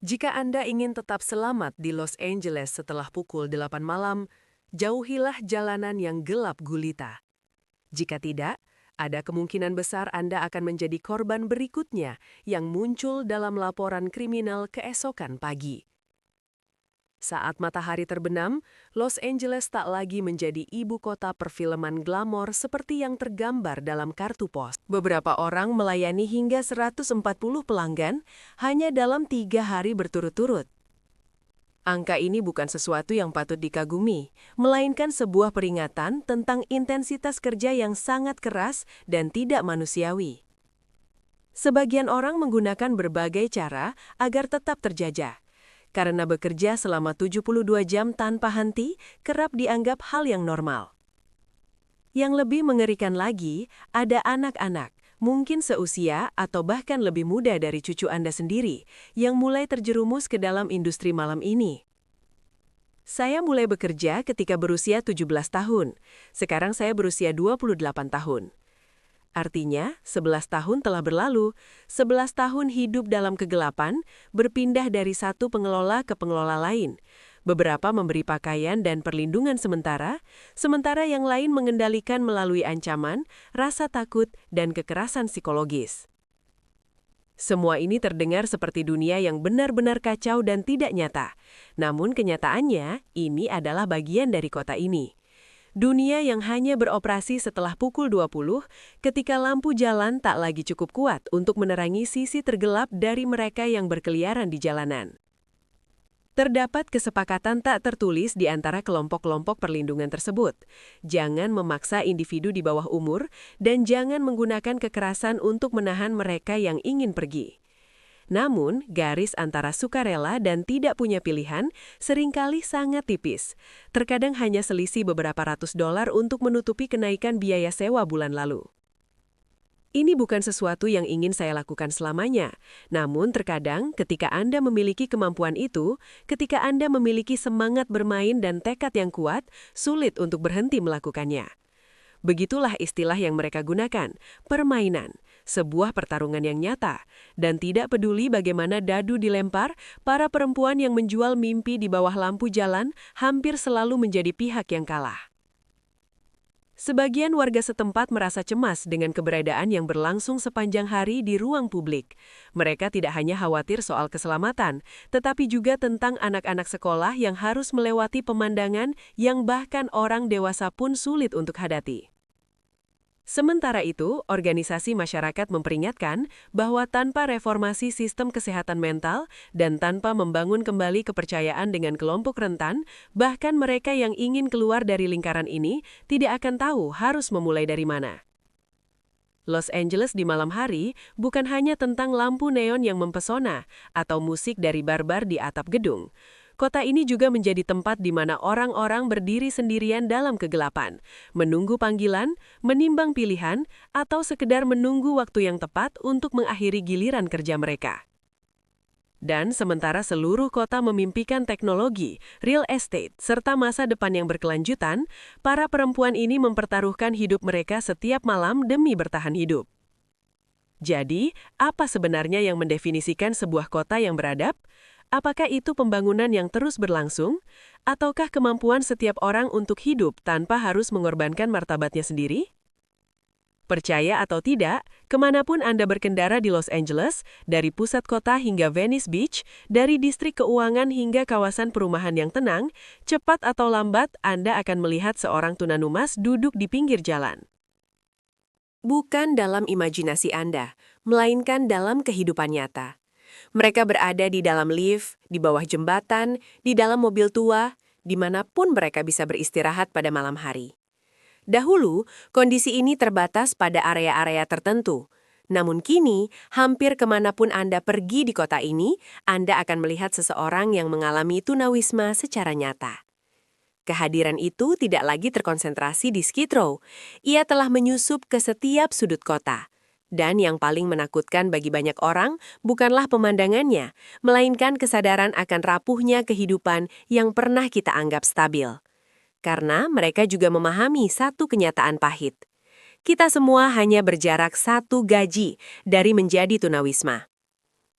Jika Anda ingin tetap selamat di Los Angeles setelah pukul 8 malam, jauhilah jalanan yang gelap gulita. Jika tidak, ada kemungkinan besar Anda akan menjadi korban berikutnya yang muncul dalam laporan kriminal keesokan pagi. Saat matahari terbenam, Los Angeles tak lagi menjadi ibu kota perfilman glamor seperti yang tergambar dalam kartu pos. Beberapa orang melayani hingga 140 pelanggan hanya dalam 3 hari berturut-turut. Angka ini bukan sesuatu yang patut dikagumi, melainkan sebuah peringatan tentang intensitas kerja yang sangat keras dan tidak manusiawi. Sebagian orang menggunakan berbagai cara agar tetap terjajah. Karena bekerja selama 72 jam tanpa henti kerap dianggap hal yang normal. Yang lebih mengerikan lagi, ada anak-anak, mungkin seusia atau bahkan lebih muda dari cucu Anda sendiri, yang mulai terjerumus ke dalam industri malam ini. Saya mulai bekerja ketika berusia 17 tahun. Sekarang saya berusia 28 tahun. Artinya, 11 tahun telah berlalu, 11 tahun hidup dalam kegelapan, berpindah dari satu pengelola ke pengelola lain. Beberapa memberi pakaian dan perlindungan sementara yang lain mengendalikan melalui ancaman, rasa takut, dan kekerasan psikologis. Semua ini terdengar seperti dunia yang benar-benar kacau dan tidak nyata. Namun kenyataannya, ini adalah bagian dari kota ini. Dunia yang hanya beroperasi setelah pukul 20 ketika lampu jalan tak lagi cukup kuat untuk menerangi sisi tergelap dari mereka yang berkeliaran di jalanan. Terdapat kesepakatan tak tertulis di antara kelompok-kelompok perlindungan tersebut. Jangan memaksa individu di bawah umur dan jangan menggunakan kekerasan untuk menahan mereka yang ingin pergi. Namun, garis antara sukarela dan tidak punya pilihan seringkali sangat tipis. Terkadang hanya selisih beberapa ratus dolar untuk menutupi kenaikan biaya sewa bulan lalu. Ini bukan sesuatu yang ingin saya lakukan selamanya. Namun terkadang ketika Anda memiliki kemampuan itu, ketika Anda memiliki semangat bermain dan tekad yang kuat, sulit untuk berhenti melakukannya. Begitulah istilah yang mereka gunakan, permainan, sebuah pertarungan yang nyata, dan tidak peduli bagaimana dadu dilempar, para perempuan yang menjual mimpi di bawah lampu jalan hampir selalu menjadi pihak yang kalah. Sebagian warga setempat merasa cemas dengan keberadaan yang berlangsung sepanjang hari di ruang publik. Mereka tidak hanya khawatir soal keselamatan, tetapi juga tentang anak-anak sekolah yang harus melewati pemandangan yang bahkan orang dewasa pun sulit untuk hadapi. Sementara itu, organisasi masyarakat memperingatkan bahwa tanpa reformasi sistem kesehatan mental dan tanpa membangun kembali kepercayaan dengan kelompok rentan, bahkan mereka yang ingin keluar dari lingkaran ini tidak akan tahu harus memulai dari mana. Los Angeles di malam hari bukan hanya tentang lampu neon yang mempesona atau musik dari bar-bar di atap gedung. Kota ini juga menjadi tempat di mana orang-orang berdiri sendirian dalam kegelapan, menunggu panggilan, menimbang pilihan, atau sekedar menunggu waktu yang tepat untuk mengakhiri giliran kerja mereka. Dan sementara seluruh kota memimpikan teknologi, real estate, serta masa depan yang berkelanjutan, para perempuan ini mempertaruhkan hidup mereka setiap malam demi bertahan hidup. Jadi, apa sebenarnya yang mendefinisikan sebuah kota yang beradab? Apakah itu pembangunan yang terus berlangsung, ataukah kemampuan setiap orang untuk hidup tanpa harus mengorbankan martabatnya sendiri? Percaya atau tidak, kemanapun Anda berkendara di Los Angeles, dari pusat kota hingga Venice Beach, dari distrik keuangan hingga kawasan perumahan yang tenang, cepat atau lambat Anda akan melihat seorang tunanumas duduk di pinggir jalan. Bukan dalam imajinasi Anda, melainkan dalam kehidupan nyata. Mereka berada di dalam lift, di bawah jembatan, di dalam mobil tua, dimanapun mereka bisa beristirahat pada malam hari. Dahulu, kondisi ini terbatas pada area-area tertentu. Namun kini, hampir kemanapun Anda pergi di kota ini, Anda akan melihat seseorang yang mengalami tunawisma secara nyata. Kehadiran itu tidak lagi terkonsentrasi di Skid Row. Ia telah menyusup ke setiap sudut kota. Dan yang paling menakutkan bagi banyak orang bukanlah pemandangannya, melainkan kesadaran akan rapuhnya kehidupan yang pernah kita anggap stabil. Karena mereka juga memahami satu kenyataan pahit. Kita semua hanya berjarak satu gaji dari menjadi tunawisma.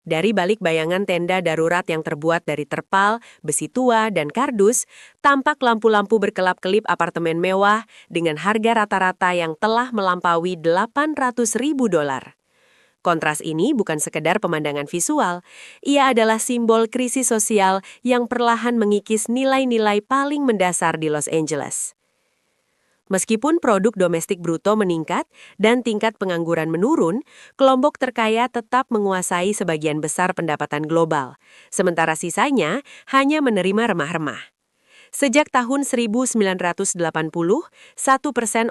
Dari balik bayangan tenda darurat yang terbuat dari terpal, besi tua, dan kardus, tampak lampu-lampu berkelap-kelip apartemen mewah dengan harga rata-rata yang telah melampaui $800.000. Kontras ini bukan sekedar pemandangan visual, ia adalah simbol krisis sosial yang perlahan mengikis nilai-nilai paling mendasar di Los Angeles. Meskipun produk domestik bruto meningkat dan tingkat pengangguran menurun, kelompok terkaya tetap menguasai sebagian besar pendapatan global, sementara sisanya hanya menerima remah-remah. Sejak tahun 1980, 1%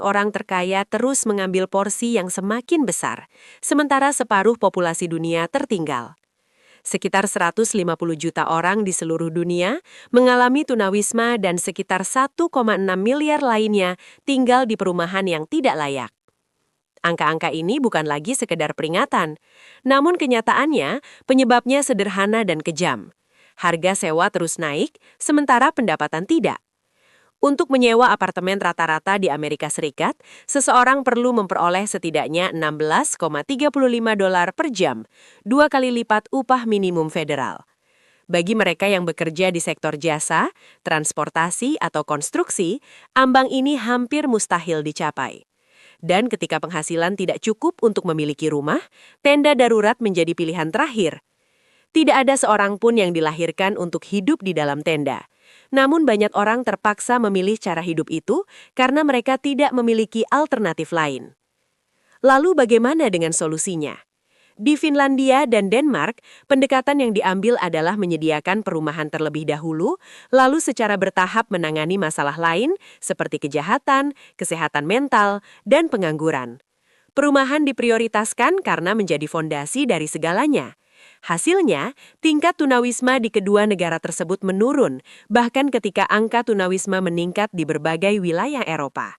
orang terkaya terus mengambil porsi yang semakin besar, sementara separuh populasi dunia tertinggal. Sekitar 150 juta orang di seluruh dunia mengalami tunawisma dan sekitar 1,6 miliar lainnya tinggal di perumahan yang tidak layak. Angka-angka ini bukan lagi sekedar peringatan, namun kenyataannya penyebabnya sederhana dan kejam. Harga sewa terus naik, sementara pendapatan tidak. Untuk menyewa apartemen rata-rata di Amerika Serikat, seseorang perlu memperoleh setidaknya $16,35 per jam, 2 kali lipat upah minimum federal. Bagi mereka yang bekerja di sektor jasa, transportasi, atau konstruksi, ambang ini hampir mustahil dicapai. Dan ketika penghasilan tidak cukup untuk memiliki rumah, tenda darurat menjadi pilihan terakhir. Tidak ada seorang pun yang dilahirkan untuk hidup di dalam tenda. Namun banyak orang terpaksa memilih cara hidup itu karena mereka tidak memiliki alternatif lain. Lalu bagaimana dengan solusinya? Di Finlandia dan Denmark, pendekatan yang diambil adalah menyediakan perumahan terlebih dahulu, lalu secara bertahap menangani masalah lain seperti kejahatan, kesehatan mental, dan pengangguran. Perumahan diprioritaskan karena menjadi fondasi dari segalanya. Hasilnya, tingkat tunawisma di kedua negara tersebut menurun, bahkan ketika angka tunawisma meningkat di berbagai wilayah Eropa.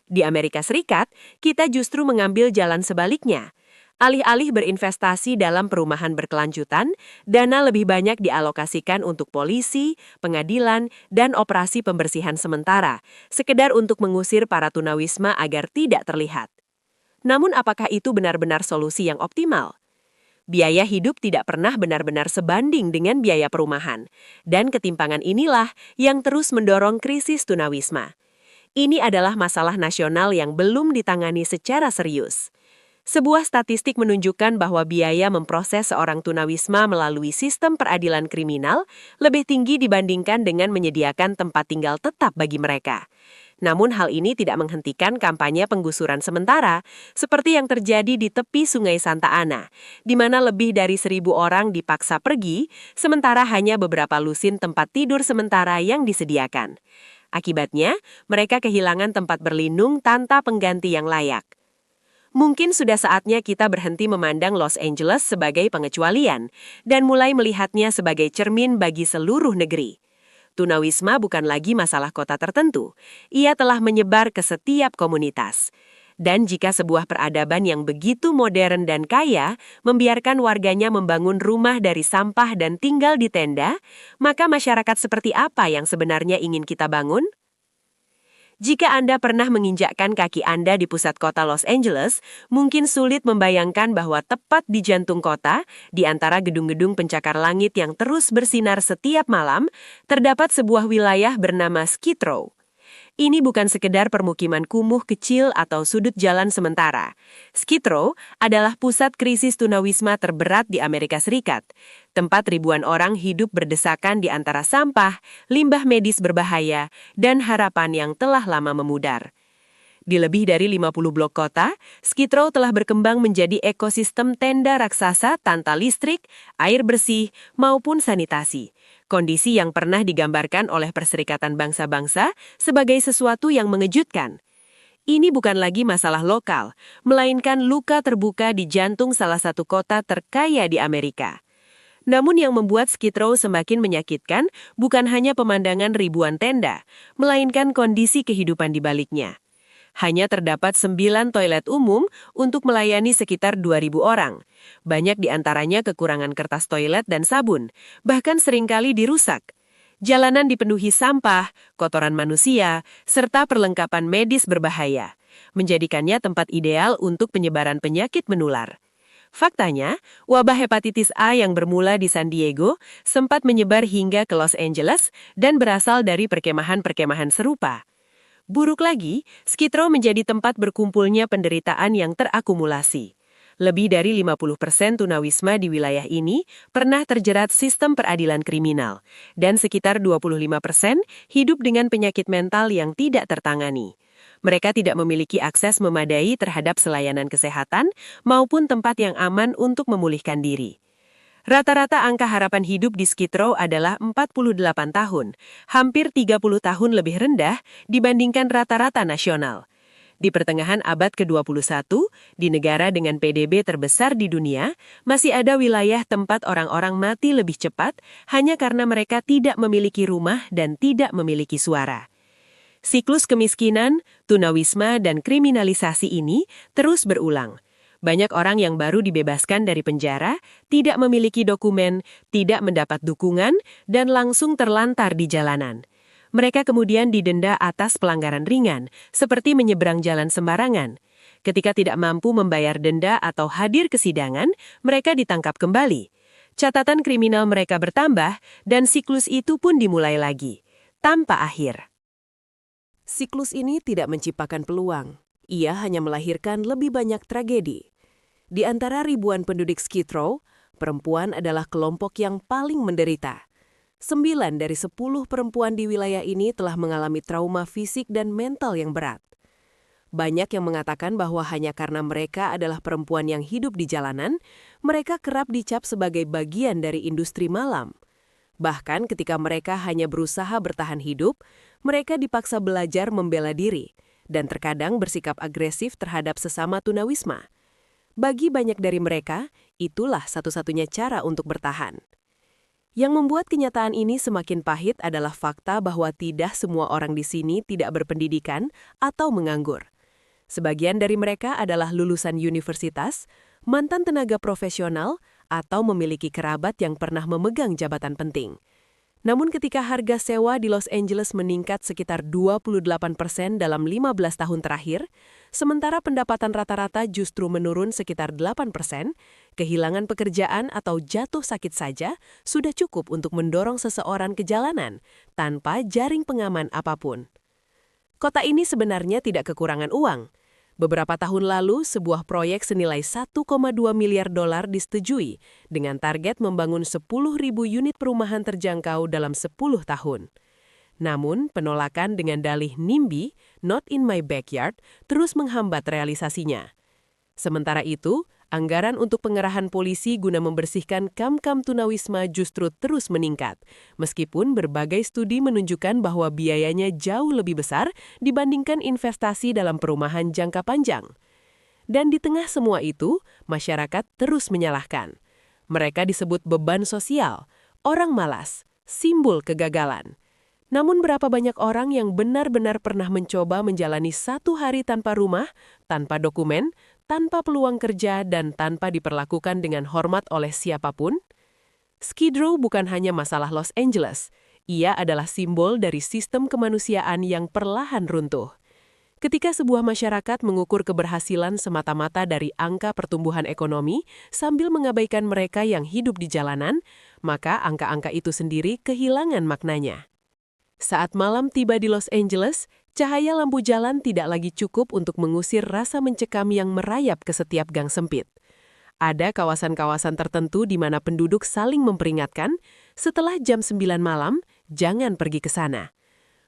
Di Amerika Serikat, kita justru mengambil jalan sebaliknya. Alih-alih berinvestasi dalam perumahan berkelanjutan, dana lebih banyak dialokasikan untuk polisi, pengadilan, dan operasi pembersihan sementara, sekedar untuk mengusir para tunawisma agar tidak terlihat. Namun apakah itu benar-benar solusi yang optimal? Biaya hidup tidak pernah benar-benar sebanding dengan biaya perumahan, dan ketimpangan inilah yang terus mendorong krisis tunawisma. Ini adalah masalah nasional yang belum ditangani secara serius. Sebuah statistik menunjukkan bahwa biaya memproses seorang tunawisma melalui sistem peradilan kriminal lebih tinggi dibandingkan dengan menyediakan tempat tinggal tetap bagi mereka. Namun hal ini tidak menghentikan kampanye penggusuran sementara, seperti yang terjadi di tepi Sungai Santa Ana, di mana lebih dari 1.000 orang dipaksa pergi, sementara hanya beberapa lusin tempat tidur sementara yang disediakan. Akibatnya, mereka kehilangan tempat berlindung tanpa pengganti yang layak. Mungkin sudah saatnya kita berhenti memandang Los Angeles sebagai pengecualian, dan mulai melihatnya sebagai cermin bagi seluruh negeri. Tunawisma bukan lagi masalah kota tertentu, ia telah menyebar ke setiap komunitas. Dan jika sebuah peradaban yang begitu modern dan kaya membiarkan warganya membangun rumah dari sampah dan tinggal di tenda, maka masyarakat seperti apa yang sebenarnya ingin kita bangun? Jika Anda pernah menginjakkan kaki Anda di pusat kota Los Angeles, mungkin sulit membayangkan bahwa tepat di jantung kota, di antara gedung-gedung pencakar langit yang terus bersinar setiap malam, terdapat sebuah wilayah bernama Skid Row. Ini bukan sekedar permukiman kumuh kecil atau sudut jalan sementara. Skid Row adalah pusat krisis tunawisma terberat di Amerika Serikat, tempat ribuan orang hidup berdesakan di antara sampah, limbah medis berbahaya, dan harapan yang telah lama memudar. Di lebih dari 50 blok kota, Skid Row telah berkembang menjadi ekosistem tenda raksasa tanpa listrik, air bersih, maupun sanitasi. Kondisi yang pernah digambarkan oleh Perserikatan Bangsa-Bangsa sebagai sesuatu yang mengejutkan. Ini bukan lagi masalah lokal, melainkan luka terbuka di jantung salah satu kota terkaya di Amerika. Namun yang membuat Skid Row semakin menyakitkan bukan hanya pemandangan ribuan tenda, melainkan kondisi kehidupan di baliknya. Hanya terdapat 9 toilet umum untuk melayani sekitar 2.000 orang. Banyak di antaranya kekurangan kertas toilet dan sabun, bahkan seringkali dirusak. Jalanan dipenuhi sampah, kotoran manusia, serta perlengkapan medis berbahaya, menjadikannya tempat ideal untuk penyebaran penyakit menular. Faktanya, wabah hepatitis A yang bermula di San Diego sempat menyebar hingga ke Los Angeles dan berasal dari perkemahan-perkemahan serupa. Buruk lagi, Skid Row menjadi tempat berkumpulnya penderitaan yang terakumulasi. Lebih dari 50% tunawisma di wilayah ini pernah terjerat sistem peradilan kriminal, dan sekitar 25% hidup dengan penyakit mental yang tidak tertangani. Mereka tidak memiliki akses memadai terhadap pelayanan kesehatan maupun tempat yang aman untuk memulihkan diri. Rata-rata angka harapan hidup di Skid Row adalah 48 tahun, hampir 30 tahun lebih rendah dibandingkan rata-rata nasional. Di pertengahan abad ke-21, di negara dengan PDB terbesar di dunia, masih ada wilayah tempat orang-orang mati lebih cepat hanya karena mereka tidak memiliki rumah dan tidak memiliki suara. Siklus kemiskinan, tunawisma, dan kriminalisasi ini terus berulang. Banyak orang yang baru dibebaskan dari penjara, tidak memiliki dokumen, tidak mendapat dukungan, dan langsung terlantar di jalanan. Mereka kemudian didenda atas pelanggaran ringan, seperti menyeberang jalan sembarangan. Ketika tidak mampu membayar denda atau hadir ke sidangan, mereka ditangkap kembali. Catatan kriminal mereka bertambah, dan siklus itu pun dimulai lagi, tanpa akhir. Siklus ini tidak menciptakan peluang. Ia hanya melahirkan lebih banyak tragedi. Di antara ribuan penduduk Skid Row, perempuan adalah kelompok yang paling menderita. 9 dari 10 perempuan di wilayah ini telah mengalami trauma fisik dan mental yang berat. Banyak yang mengatakan bahwa hanya karena mereka adalah perempuan yang hidup di jalanan, mereka kerap dicap sebagai bagian dari industri malam. Bahkan ketika mereka hanya berusaha bertahan hidup, mereka dipaksa belajar membela diri dan terkadang bersikap agresif terhadap sesama tunawisma. Bagi banyak dari mereka, itulah satu-satunya cara untuk bertahan. Yang membuat kenyataan ini semakin pahit adalah fakta bahwa tidak semua orang di sini tidak berpendidikan atau menganggur. Sebagian dari mereka adalah lulusan universitas, mantan tenaga profesional, atau memiliki kerabat yang pernah memegang jabatan penting. Namun ketika harga sewa di Los Angeles meningkat sekitar 28% dalam 15 tahun terakhir, sementara pendapatan rata-rata justru menurun sekitar 8%, kehilangan pekerjaan atau jatuh sakit saja sudah cukup untuk mendorong seseorang ke jalanan tanpa jaring pengaman apapun. Kota ini sebenarnya tidak kekurangan uang. Beberapa tahun lalu, sebuah proyek senilai 1,2 miliar dolar disetujui dengan target membangun 10.000 unit perumahan terjangkau dalam 10 tahun. Namun, penolakan dengan dalih NIMBY, Not in My Backyard, terus menghambat realisasinya. Sementara itu, anggaran untuk pengerahan polisi guna membersihkan kam-kam tunawisma justru terus meningkat, meskipun berbagai studi menunjukkan bahwa biayanya jauh lebih besar dibandingkan investasi dalam perumahan jangka panjang. Dan di tengah semua itu, masyarakat terus menyalahkan. Mereka disebut beban sosial, orang malas, simbol kegagalan. Namun berapa banyak orang yang benar-benar pernah mencoba menjalani 1 hari tanpa rumah, tanpa dokumen, tanpa peluang kerja, dan tanpa diperlakukan dengan hormat oleh siapapun? Skid Row bukan hanya masalah Los Angeles. Ia adalah simbol dari sistem kemanusiaan yang perlahan runtuh. Ketika sebuah masyarakat mengukur keberhasilan semata-mata dari angka pertumbuhan ekonomi sambil mengabaikan mereka yang hidup di jalanan, maka angka-angka itu sendiri kehilangan maknanya. Saat malam tiba di Los Angeles, cahaya lampu jalan tidak lagi cukup untuk mengusir rasa mencekam yang merayap ke setiap gang sempit. Ada kawasan-kawasan tertentu di mana penduduk saling memperingatkan, setelah jam 9 malam, jangan pergi ke sana.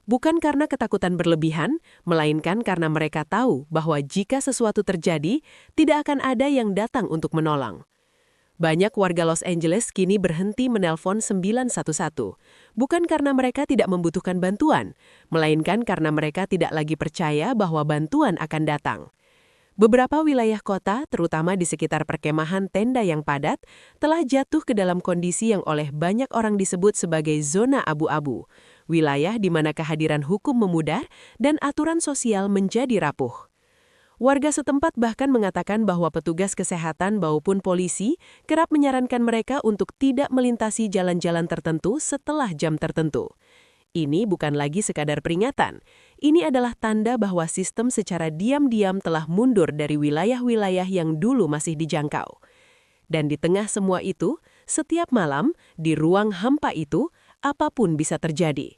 Bukan karena ketakutan berlebihan, melainkan karena mereka tahu bahwa jika sesuatu terjadi, tidak akan ada yang datang untuk menolong. Banyak warga Los Angeles kini berhenti menelpon 911, bukan karena mereka tidak membutuhkan bantuan, melainkan karena mereka tidak lagi percaya bahwa bantuan akan datang. Beberapa wilayah kota, terutama di sekitar perkemahan tenda yang padat, telah jatuh ke dalam kondisi yang oleh banyak orang disebut sebagai zona abu-abu, wilayah di mana kehadiran hukum memudar dan aturan sosial menjadi rapuh. Warga setempat bahkan mengatakan bahwa petugas kesehatan maupun polisi kerap menyarankan mereka untuk tidak melintasi jalan-jalan tertentu setelah jam tertentu. Ini bukan lagi sekadar peringatan. Ini adalah tanda bahwa sistem secara diam-diam telah mundur dari wilayah-wilayah yang dulu masih dijangkau. Dan di tengah semua itu, setiap malam, di ruang hampa itu, apapun bisa terjadi.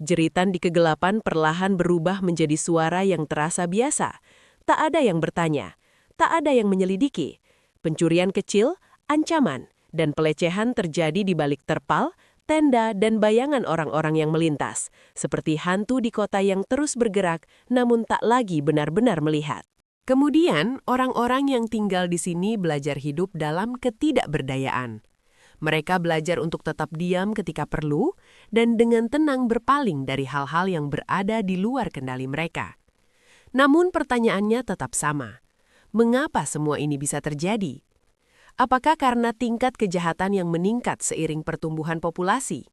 Jeritan di kegelapan perlahan berubah menjadi suara yang terasa biasa. Tak ada yang bertanya, tak ada yang menyelidiki. Pencurian kecil, ancaman, dan pelecehan terjadi di balik terpal, tenda, dan bayangan orang-orang yang melintas, seperti hantu di kota yang terus bergerak namun tak lagi benar-benar melihat. Kemudian, orang-orang yang tinggal di sini belajar hidup dalam ketidakberdayaan. Mereka belajar untuk tetap diam ketika perlu dan dengan tenang berpaling dari hal-hal yang berada di luar kendali mereka. Namun pertanyaannya tetap sama. Mengapa semua ini bisa terjadi? Apakah karena tingkat kejahatan yang meningkat seiring pertumbuhan populasi?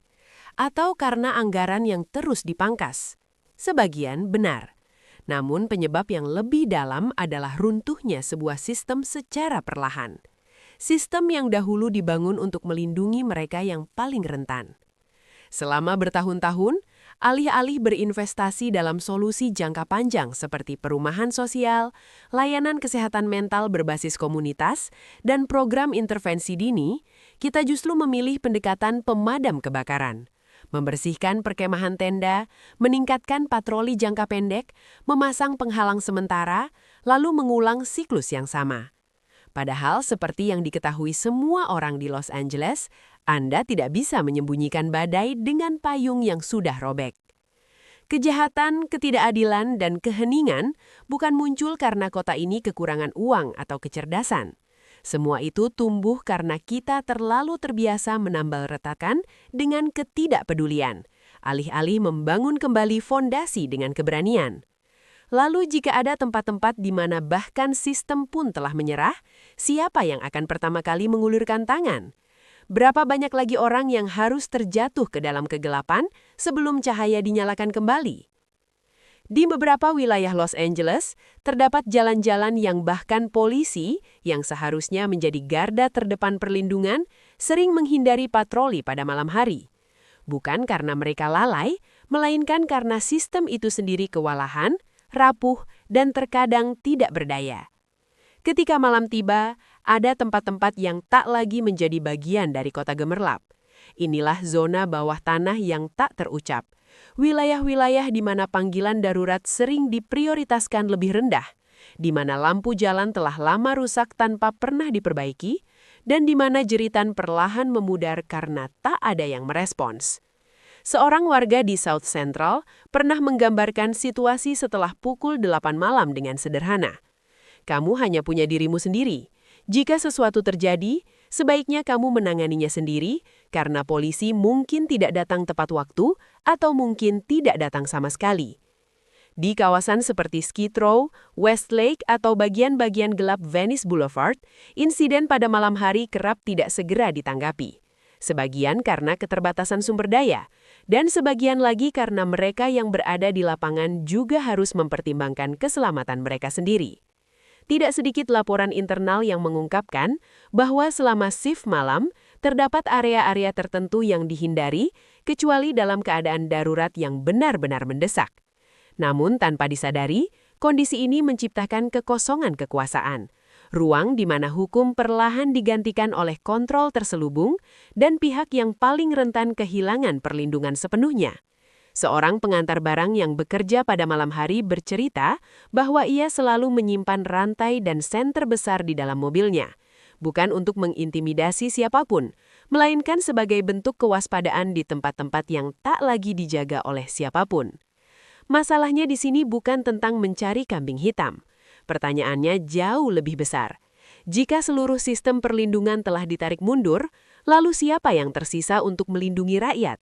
Atau karena anggaran yang terus dipangkas? Sebagian benar. Namun penyebab yang lebih dalam adalah runtuhnya sebuah sistem secara perlahan. Sistem yang dahulu dibangun untuk melindungi mereka yang paling rentan. Selama bertahun-tahun, alih-alih berinvestasi dalam solusi jangka panjang seperti perumahan sosial, layanan kesehatan mental berbasis komunitas, dan program intervensi dini, kita justru memilih pendekatan pemadam kebakaran. Membersihkan perkemahan tenda, meningkatkan patroli jangka pendek, memasang penghalang sementara, lalu mengulang siklus yang sama. Padahal seperti yang diketahui semua orang di Los Angeles, Anda tidak bisa menyembunyikan badai dengan payung yang sudah robek. Kejahatan, ketidakadilan, dan keheningan bukan muncul karena kota ini kekurangan uang atau kecerdasan. Semua itu tumbuh karena kita terlalu terbiasa menambal retakan dengan ketidakpedulian, alih-alih membangun kembali fondasi dengan keberanian. Lalu jika ada tempat-tempat di mana bahkan sistem pun telah menyerah, siapa yang akan pertama kali mengulurkan tangan? Berapa banyak lagi orang yang harus terjatuh ke dalam kegelapan sebelum cahaya dinyalakan kembali? Di beberapa wilayah Los Angeles, terdapat jalan-jalan yang bahkan polisi, yang seharusnya menjadi garda terdepan perlindungan, sering menghindari patroli pada malam hari. Bukan karena mereka lalai, melainkan karena sistem itu sendiri kewalahan, rapuh, dan terkadang tidak berdaya. Ketika malam tiba, ada tempat-tempat yang tak lagi menjadi bagian dari kota gemerlap. Inilah zona bawah tanah yang tak terucap. Wilayah-wilayah di mana panggilan darurat sering diprioritaskan lebih rendah, di mana lampu jalan telah lama rusak tanpa pernah diperbaiki, dan di mana jeritan perlahan memudar karena tak ada yang merespons. Seorang warga di South Central pernah menggambarkan situasi setelah pukul 8 malam dengan sederhana. Kamu hanya punya dirimu sendiri. Jika sesuatu terjadi, sebaiknya kamu menanganinya sendiri karena polisi mungkin tidak datang tepat waktu atau mungkin tidak datang sama sekali. Di kawasan seperti Skid Row, Westlake, atau bagian-bagian gelap Venice Boulevard, insiden pada malam hari kerap tidak segera ditanggapi. Sebagian karena keterbatasan sumber daya, dan sebagian lagi karena mereka yang berada di lapangan juga harus mempertimbangkan keselamatan mereka sendiri. Tidak sedikit laporan internal yang mengungkapkan bahwa selama shift malam, terdapat area-area tertentu yang dihindari, kecuali dalam keadaan darurat yang benar-benar mendesak. Namun tanpa disadari, kondisi ini menciptakan kekosongan kekuasaan. Ruang di mana hukum perlahan digantikan oleh kontrol terselubung dan pihak yang paling rentan kehilangan perlindungan sepenuhnya. Seorang pengantar barang yang bekerja pada malam hari bercerita bahwa ia selalu menyimpan rantai dan sen terbesar di dalam mobilnya, bukan untuk mengintimidasi siapapun, melainkan sebagai bentuk kewaspadaan di tempat-tempat yang tak lagi dijaga oleh siapapun. Masalahnya di sini bukan tentang mencari kambing hitam. Pertanyaannya jauh lebih besar. Jika seluruh sistem perlindungan telah ditarik mundur, lalu siapa yang tersisa untuk melindungi rakyat?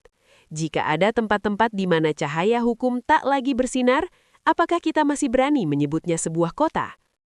Jika ada tempat-tempat di mana cahaya hukum tak lagi bersinar, apakah kita masih berani menyebutnya sebuah kota?